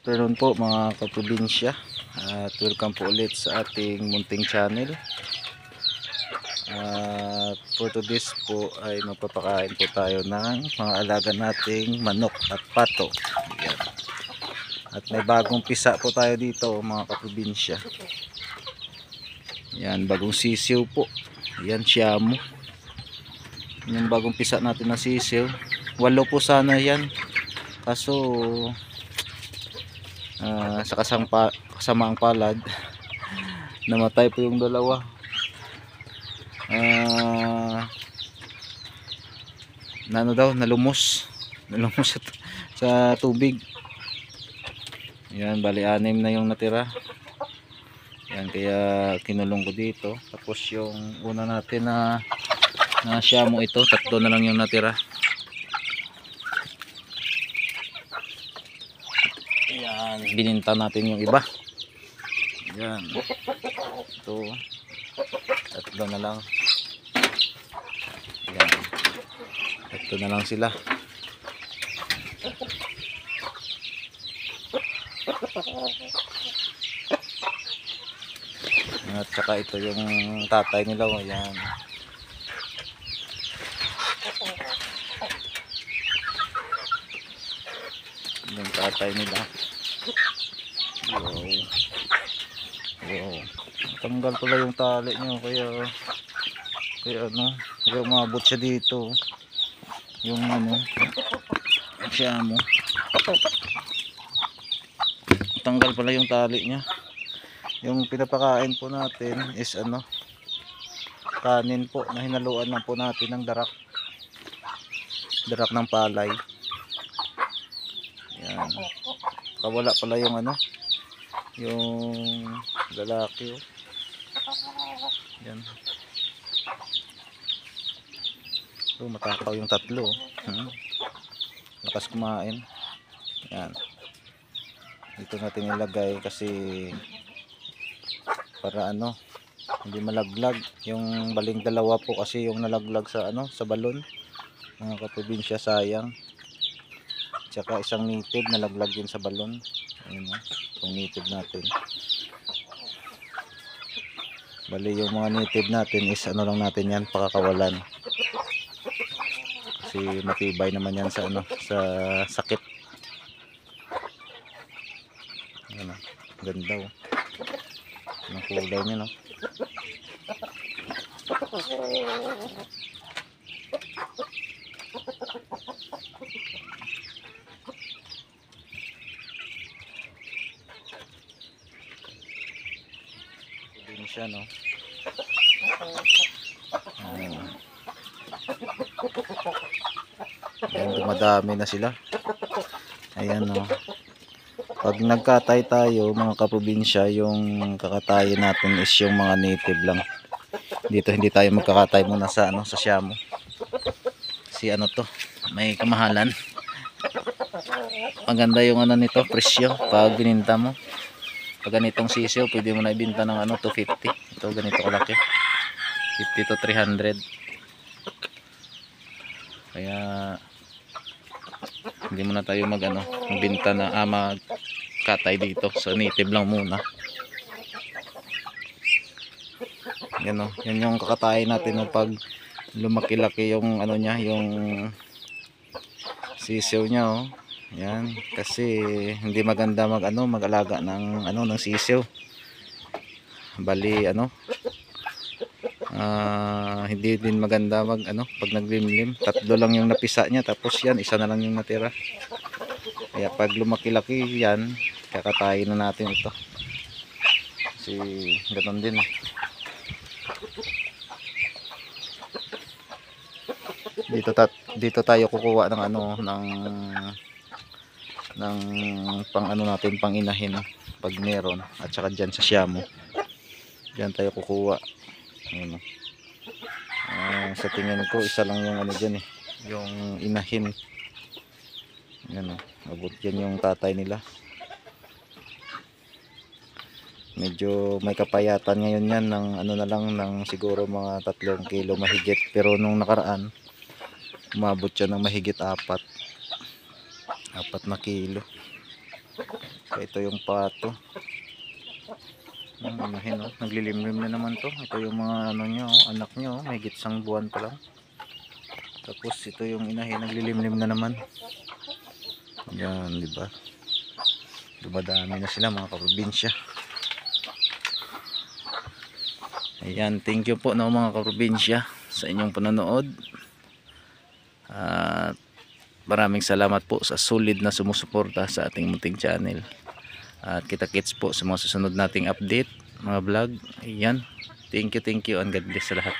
Afternoon po mga kaprobinsya, at welcome po ulit sa ating munting channel. At for today's po ay magpapakain po tayo ng mga alaga nating manok at pato. Ayan. At may bagong pisa po tayo dito mga kaprobinsya. Yan, bagong sisiw po. Yan, siyamo. Yung bagong pisa natin na sisiw. 8 po sana yan. Kaso sa kasamaang palad namatay po yung dalawa. Nalumos sa tubig. Yan, bali 6 na yung natira. Yan, kaya kinulong ko dito. Tapos yung una natin na siyamo, ito 3 na lang yung natira. Yan, bininta natin yung iba. Yan, ito 3 na lang. Yan, 3 na lang sila. At saka ito yung tatay nila. Yan, yung tatay nila. Wow. Tanggal pala yung tali nyo, kaya umabot siya dito. Yung siya mo. Tanggal pala yung tali niya. Yung pinapakain po natin is kanin po na hinaluan lang po natin ng darak ng palay. Yan. Kawala pala yung yung lalaki. Yan. Matakaw yung 3. Lakas kumain. Yan. Dito natin ilagay kasi para hindi malaglag. Yung baling dalawa po kasi yung nalaglag sa sa balon. Mga kaprobinsya, sayang. Tsaka isang native nalaglag din sa balon. Ayun, itong native natin. Bali yung mga native natin is lang natin yan, pakakawalan. Kasi matibay naman yan sa sa sakit. Ayan, ganda ang kulay niya, no. Din siya, no. Ayan, dumadami na sila. Ayan, no. Pag nagkatay tayo mga kaprobinsya, yung kakatayin natin is yung mga native lang. Dito hindi tayo magkakatay muna sa sa siyamo. Si to, may kamahalan. Maganda yung nito, presyo pag bininta mo. Pag ganitong sisiyo, pwede mo na ibenta ng 250. Ito ganito kalaki. 50 to 300. Kaya hindi muna tayo magbenta na magkatay dito. So native lang muna. Yan yan yung kakatayin natin pag lumaki-laki yung niya, yung sisiw niya, Yan, kasi hindi maganda mag-alaga ng ng sisiw. Bali hindi din maganda pag naglimlim. 3 lang yung napisa niya, tapos yan 1 na lang yung natira. Kaya pag lumaki-laki yan, kakatayin na natin ito. Kasi ganoon din. Dito tayo kukuha ng ng pang natin, pang inahin pag meron, at saka dyan sa siyamo. Diyan tayo kukuha. Sa tingin ko 1 lang yung dyan yung inahin. Yan, abot yan yung tatay nila. Medyo may kapayatan ngayon yan ng na lang, ng siguro mga 3 kilo mahigit, pero nung nakaraan umabot siya ng mahigit 4 na kilo. Ito yung pato. Inahin, oh. Naglilimlim na naman to. Ito yung mga ano nyo, anak nyo, may gitsang buwan pa lang. Tapos ito yung inahin, naglilimlim na naman. Yan, di ba? Dumadami na sila mga kaprobinsya. Ayan, thank you po no mga kaprobinsya sa inyong panonood. At maraming salamat po sa solid na sumusuporta sa ating munting channel. At kita-kits po sa mga susunod nating update, mga vlog. Ayan. Thank you and God bless sa lahat.